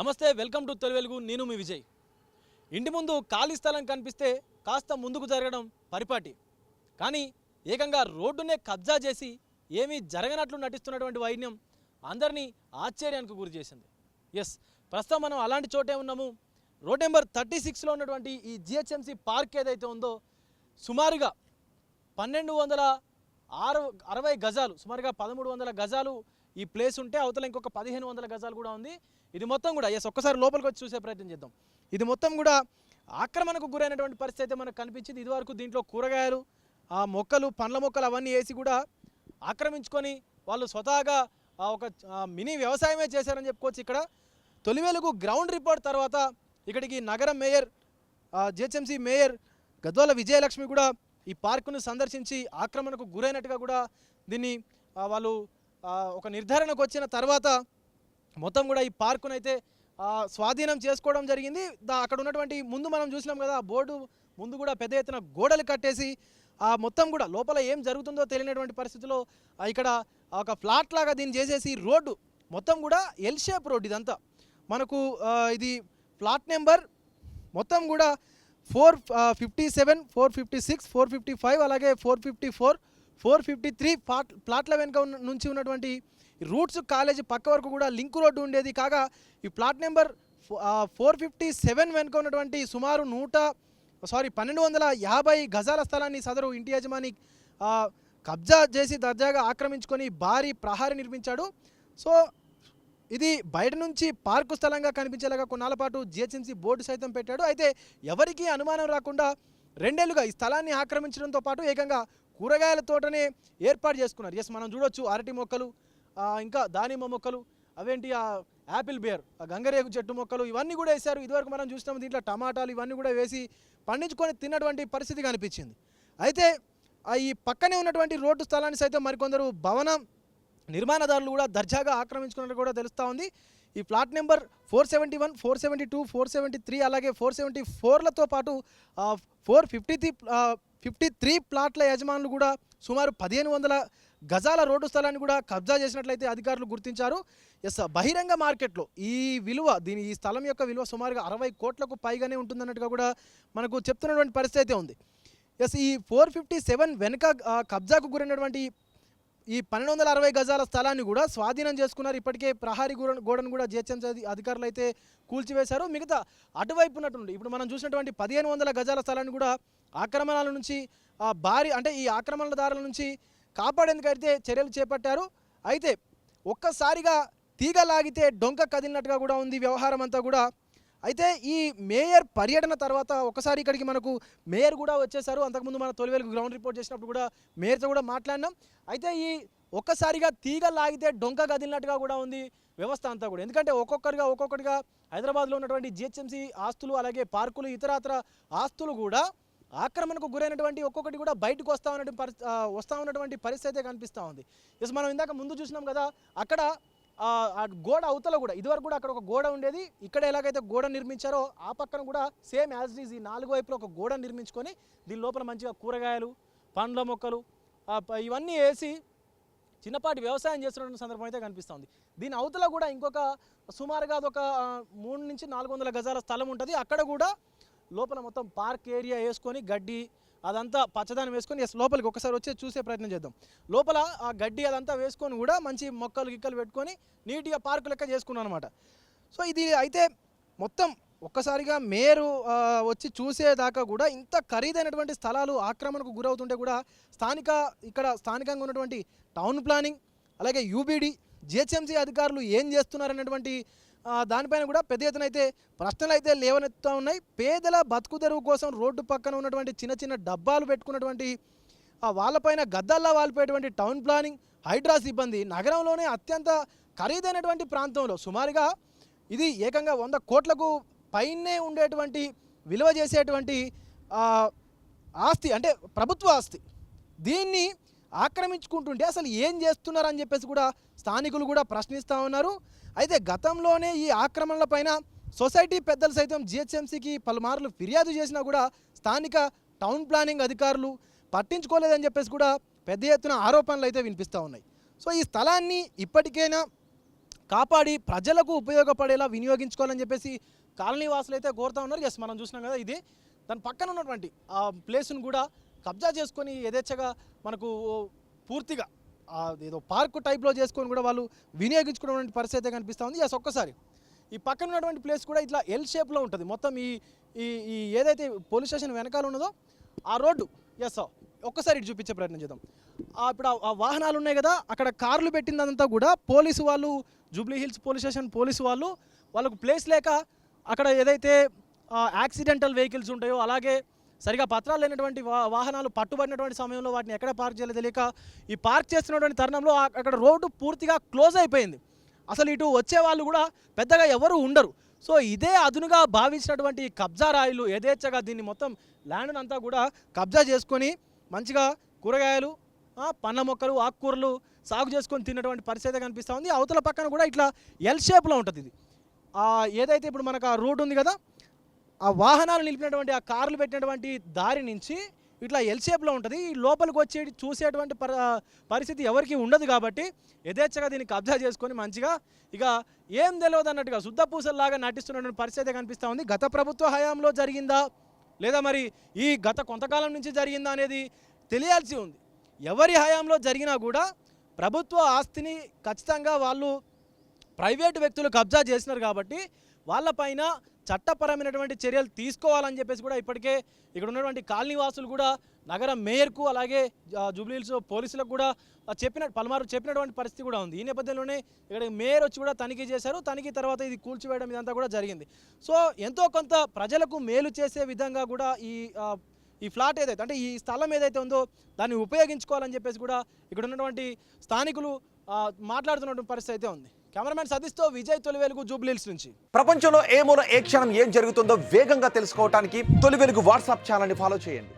నమస్తే, welcome to తొలి వెలుగు. నేను మీ విజయ్. ఇంటి ముందు ఖాళీ స్థలం కనిపిస్తే కాస్త ముందుకు జరగడం పరిపాటి, కానీ ఏకంగా రోడ్డునే కబ్జా చేసి ఏమీ జరగనట్లు నటిస్తున్నటువంటి వైన్యం అందరినీ ఆశ్చర్యానికి గురి చేసింది. ఎస్, ప్రస్తుతం మనం అలాంటి చోటే ఉన్నాము. రోడ్ నెంబర్ 36లో ఉన్నటువంటి ఈ జిహెచ్ఎంసీ పార్క్ ఏదైతే ఉందో సుమారుగా 1260 గజాలు, సుమారుగా 1300 గజాలు ఈ ప్లేస్ ఉంటే అవతల ఇంకొక 1500 గజాలు కూడా ఉంది. ఇది మొత్తం కూడా ఒక్కసారి లోపలికి వచ్చి చూసే ప్రయత్నం చేద్దాం. ఇది మొత్తం కూడా ఆక్రమణకు గురైనటువంటి పరిస్థితి అయితే మనకు కనిపించింది. ఇదివరకు దీంట్లో కూరగాయలు, మొక్కలు, పండ్ల మొక్కలు అవన్నీ వేసి కూడా ఆక్రమించుకొని వాళ్ళు స్వతహాగా ఒక మినీ వ్యవసాయమే చేశారని చెప్పుకోవచ్చు. ఇక్కడ తొలి వెలుగు గ్రౌండ్ రిపోర్ట్ తర్వాత ఇక్కడికి నగర mayor, GHMC mayor Gadwal Vijayalakshmi కూడా ఈ పార్కును సందర్శించి ఆక్రమణకు గురైనట్టుగా కూడా దీన్ని వాళ్ళు ఒక నిర్ధారణకు వచ్చిన తర్వాత మొత్తం కూడా ఈ పార్కును అయితే స్వాధీనం చేసుకోవడం జరిగింది. అక్కడ ఉన్నటువంటి ముందు మనం చూసినాం కదా, ఆ బోర్డు ముందు కూడా పెద్ద ఎత్తున గోడలు కట్టేసి మొత్తం కూడా లోపల ఏం జరుగుతుందో తెలియనటువంటి పరిస్థితిలో ఇక్కడ ఒక ఫ్లాట్ లాగా దీన్ని చేసేసి రోడ్డు మొత్తం కూడా ఎల్ షేప్ రోడ్ ఇదంతా మనకు. ఇది ఫ్లాట్ నెంబర్ మొత్తం కూడా 457, 456, 455 అలాగే 454, 453 ప్లాట్ల వెనుక నుంచి ఉన్నటువంటి రూట్స్ కాలేజీ పక్క వరకు కూడా లింక్ రోడ్డు ఉండేది. కాగా ఈ ప్లాట్ నెంబర్ 457 వెనుక ఉన్నటువంటి సుమారు 1250 గజాల స్థలాన్ని సదరు ఇంటి యజమాని కబ్జా చేసి దర్జాగా ఆక్రమించుకొని భారీ ప్రహారీ నిర్మించాడు. సో ఇది బయట నుంచి పార్కు స్థలంగా కనిపించేలాగా కొన్నాళ్ళ పాటు జిహెచ్ఎంసీ బోర్డు సైతం పెట్టాడు. అయితే ఎవరికీ అనుమానం రాకుండా 2 ఏళ్లుగా ఈ స్థలాన్ని ఆక్రమించడంతో పాటు ఏకంగా కూరగాయల తోటనే ఏర్పాటు చేసుకున్నారు. ఎస్, మనం చూడొచ్చు అరటి మొక్కలు, ఇంకా దానిమ్మ మొక్కలు, అవేంటి యాపిల్ బేర్, గంగరేగు చెట్టు మొక్కలు ఇవన్నీ కూడా వేశారు. ఇదివరకు మనం చూసినాము దీంట్లో టమాటాలు ఇవన్నీ కూడా వేసి పండించుకొని తిన్నటువంటి పరిస్థితి కనిపించింది. అయితే ఈ పక్కనే ఉన్నటువంటి రోడ్డు స్థలాన్ని సైతం మరికొందరు భవన నిర్మాణదారులు కూడా దర్జాగా ఆక్రమించుకున్నట్టు కూడా తెలుస్తూ ఉంది. ఈ ప్లాట్ నెంబర్ 471, 472, 473 అలాగే 474లతో పాటు 453 ప్లాట్ల యజమానులు కూడా సుమారు 1500 గజాల రోడ్డు స్థలాన్ని కూడా కబ్జా చేసినట్లయితే అధికారులు గుర్తించారు. ఎస్, బహిరంగ మార్కెట్లో ఈ స్థలం యొక్క విలువ సుమారుగా 60 కోట్లకు పైగానే ఉంటుందన్నట్టుగా కూడా మనకు చెప్తున్నటువంటి పరిస్థితి అయితే ఉంది. ఎస్, ఈ 457 వెనుక కబ్జాకు గురైనటువంటి ఈ 1260 గజాల స్థలాన్ని కూడా స్వాధీనం చేసుకున్నారు. ఇప్పటికే ప్రహారీ గోడను కూడా జిహెచ్ఎంసీ అధికారులు అయితే కూల్చివేశారు. మిగతా అటువైపు ఉన్నట్టుండి ఇప్పుడు మనం చూసినటువంటి 1500 గజాల స్థలాన్ని కూడా ఆక్రమణల నుంచి ఈ ఆక్రమణదారుల నుంచి కాపాడేందుకైతే చర్యలు చేపట్టారు. అయితే ఒక్కసారిగా తీగ లాగితే డొంక కదిలినట్టుగా కూడా ఉంది వ్యవహారం అంతా కూడా. అయితే ఈ మేయర్ పర్యటన తర్వాత ఒకసారి ఇక్కడికి మనకు మేయర్ కూడా వచ్చేసారు. అంతకుముందు మన తొలి వెలుగు గ్రౌండ్ రిపోర్ట్ చేసినప్పుడు కూడా మేయర్తో కూడా మాట్లాడినాం. అయితే ఈ ఒక్కసారిగా తీగ లాగితే డొంక కదిలినట్టుగా కూడా ఉంది వ్యవస్థ అంతా కూడా. ఎందుకంటే ఒక్కొక్కటిగా హైదరాబాద్లో ఉన్నటువంటి జిహెచ్ఎంసీ ఆస్తులు అలాగే పార్కులు ఇతరత్ర ఆస్తులు కూడా ఆక్రమణకు గురైనటువంటి ఒక్కొక్కటి కూడా బయటకు వస్తూ ఉన్నటువంటి పరిస్థితి కనిపిస్తూ ఉంది. ఎస్, మనం ఇందాక ముందు చూసినాం కదా, అక్కడ ఆ గోడ అవతల కూడా ఇదివరకు కూడా అక్కడ ఒక గోడ ఉండేది. ఇక్కడ ఎలాగైతే గోడ నిర్మించారో ఆ పక్కన కూడా సేమ్ యాజ్ ఈజ్ ఈ 4 వైపులో ఒక గోడ నిర్మించుకొని దీని లోపల మంచిగా కూరగాయలు, పండ్ల మొక్కలు ఇవన్నీ వేసి చిన్నపాటి వ్యవసాయం చేస్తున్న సందర్భం అయితే కనిపిస్తుంది. దీని అవతల కూడా ఇంకొక సుమారుగా అదొక 300 నుంచి 400 గజాల స్థలం ఉంటుంది. అక్కడ కూడా లోపల మొత్తం పార్క్ ఏరియా వేసుకొని గడ్డి అదంతా పచ్చదనం వేసుకొని లోపలికి ఒకసారి వచ్చి చూసే ప్రయత్నం చేద్దాం. లోపల ఆ గడ్డి అదంతా వేసుకొని కూడా మంచి మొక్కలు గిక్కలు పెట్టుకొని నీట్గా పార్కు లెక్క చేసుకున్నాను అనమాట. సో ఇది అయితే మొత్తం ఒక్కసారిగా మేయరు వచ్చి చూసేదాకా కూడా ఇంత ఖరీదైనటువంటి స్థలాలు ఆక్రమణకు గురవుతుంటే కూడా స్థానికంగా ఉన్నటువంటి టౌన్ ప్లానింగ్ అలాగే యూబీడీ జిహెచ్ఎంసీ అధికారులు ఏం చేస్తున్నారనేటువంటి దానిపైన కూడా పెద్ద ఎత్తున అయితే ప్రశ్నలు అయితే లేవనెత్తుతూ ఉన్నాయి. పేదల బతుకు తెరువు కోసం రోడ్డు పక్కన ఉన్నటువంటి చిన్న డబ్బాలు పెట్టుకున్నటువంటి వాళ్ళపైన గద్దల్లా వాలిపోయేటువంటి టౌన్ ప్లానింగ్ హైడ్రా సిబ్బంది నగరంలోనే అత్యంత ఖరీదైనటువంటి ప్రాంతంలో సుమారుగా ఇది ఏకంగా 100 కోట్లకు పైనే ఉండేటువంటి విలువ చేసేటువంటి ఆస్తి, అంటే ప్రభుత్వ ఆస్తి, దీన్ని ఆక్రమించుకుంటుంటే అసలు ఏం చేస్తున్నారని చెప్పేసి కూడా స్థానికులు కూడా ప్రశ్నిస్తూ ఉన్నారు. అయితే గతంలోనే ఈ ఆక్రమణలపైన సొసైటీ పెద్దలు సైతం జిహెచ్ఎంసీకి పలుమార్లు ఫిర్యాదు చేసినా కూడా స్థానిక టౌన్ ప్లానింగ్ అధికారులు పట్టించుకోలేదని చెప్పేసి కూడా పెద్ద ఎత్తున ఆరోపణలు అయితే వినిపిస్తూ ఉన్నాయి. సో ఈ స్థలాన్ని ఇప్పటికైనా కాపాడి ప్రజలకు ఉపయోగపడేలా వినియోగించుకోవాలని చెప్పేసి కాలనీ వాసులు అయితే కోరుతా ఉన్నారు. ఎస్, మనం చూసినాం కదా, ఇది దాని పక్కన ఉన్నటువంటి ఆ ప్లేస్ను కూడా కబ్జా చేసుకొని యథేచ్ఛగా మనకు పూర్తిగా ఏదో పార్కు టైప్లో చేసుకొని కూడా వాళ్ళు వినియోగించుకునేటువంటి పరిస్థితి అయితే కనిపిస్తూ ఉంది. ఎస్, ఒక్కసారి ఈ పక్కన ఉన్నటువంటి ప్లేస్ కూడా ఇట్లా ఎల్ షేప్లో ఉంటుంది. మొత్తం ఈ ఈ ఏదైతే పోలీస్ స్టేషన్ వెనకాల ఉన్నదో ఆ రోడ్డు. ఎస్, ఒక్కసారి ఇటు చూపించే ప్రయత్నం చేద్దాం. ఇప్పుడు ఆ వాహనాలు ఉన్నాయి కదా, అక్కడ కార్లు పెట్టిందంతా కూడా పోలీసు వాళ్ళు, Jubilee hills police station police వాళ్ళకు ప్లేస్ లేక అక్కడ ఏదైతే యాక్సిడెంటల్ వెహికల్స్ ఉంటాయో, అలాగే సరిగా పత్రాలు లేనటువంటి వాహనాలు పట్టుబడినటువంటి సమయంలో వాటిని ఎక్కడ పార్క్ చేయాలో తెలియక ఈ పార్క్ చేస్తున్నటువంటి తరుణంలో అక్కడ రోడ్డు పూర్తిగా క్లోజ్ అయిపోయింది. అసలు ఇటు వచ్చే వాళ్ళు కూడా పెద్దగా ఎవరు ఉండరు. సో ఇదే అదునుగా భావించినటువంటి కబ్జా రాయిలు యథేచ్ఛగా దీన్ని మొత్తం ల్యాండ్ని అంతా కూడా కబ్జా చేసుకొని మంచిగా కూరగాయలు, పండ్ల మొక్కలు, ఆకుకూరలు సాగు చేసుకొని తిన్నటువంటి పరిస్థితి కనిపిస్తూ ఉంది. అవతల పక్కన కూడా ఇట్లా ఎల్ షేప్లో ఉంటుంది. ఇది ఏదైతే ఇప్పుడు మనకు ఆ రోడ్డు ఉంది కదా, ఆ వాహనాలు నిలిపినటువంటి ఆ కార్లు పెట్టినటువంటి దారి నుంచి ఇట్లా ఎల్ షేప్లో ఉంటుంది. ఈ లోపలికి వచ్చి చూసేటువంటి పరిస్థితి ఎవరికి ఉండదు కాబట్టి యథేచ్ఛగా దీన్ని కబ్జా చేసుకొని మంచిగా ఇక ఏం తెలియదు అన్నట్టుగా శుద్ధపూసల్లాగా నటిస్తున్నటువంటి పరిస్థితి కనిపిస్తూ ఉంది. గత ప్రభుత్వ హయాంలో జరిగిందా లేదా మరి ఈ గత కొంతకాలం నుంచి జరిగిందా అనేది తెలియాల్సి ఉంది. ఎవరి హయాంలో జరిగినా కూడా ప్రభుత్వ ఆస్తిని ఖచ్చితంగా వాళ్ళు ప్రైవేటు వ్యక్తులు కబ్జా చేసినారు కాబట్టి వాళ్ళపైన చట్టపరమైనటువంటి చర్యలు తీసుకోవాలని చెప్పేసి కూడా ఇప్పటికే ఇక్కడ ఉన్నటువంటి కాలనీవాసులు కూడా నగర మేయర్కు అలాగే జూబ్లీ హిల్స్ పోలీసులకు కూడా పలుమారు చెప్పినటువంటి పరిస్థితి కూడా ఉంది. ఈ నేపథ్యంలోనే ఇక్కడ మేయర్ వచ్చి కూడా తనిఖీ చేశారు. తనిఖీ తర్వాత ఇది కూల్చివేయడం ఇదంతా కూడా జరిగింది. సో ఎంతో కొంత ప్రజలకు మేలు చేసే విధంగా కూడా ఈ ఫ్లాట్ ఏదైతే అంటే ఈ స్థలం ఏదైతే ఉందో దాన్ని ఉపయోగించుకోవాలని చెప్పేసి కూడా ఇక్కడ ఉన్నటువంటి స్థానికులు మాట్లాడుతున్నటువంటి పరిస్థితి అయితే ఉంది. కెమెరామెన్ సతీష్తో విజయ్, తొలి వెలుగు, జూబ్లీ హిల్స్ నుంచి. ప్రపంచంలో ఏ మూల ఏ క్షణం ఏం జరుగుతుందో వేగంగా తెలుసుకోవడానికి తొలి వెలుగు వాట్సాప్ ఛానల్ని ఫాలో చేయండి.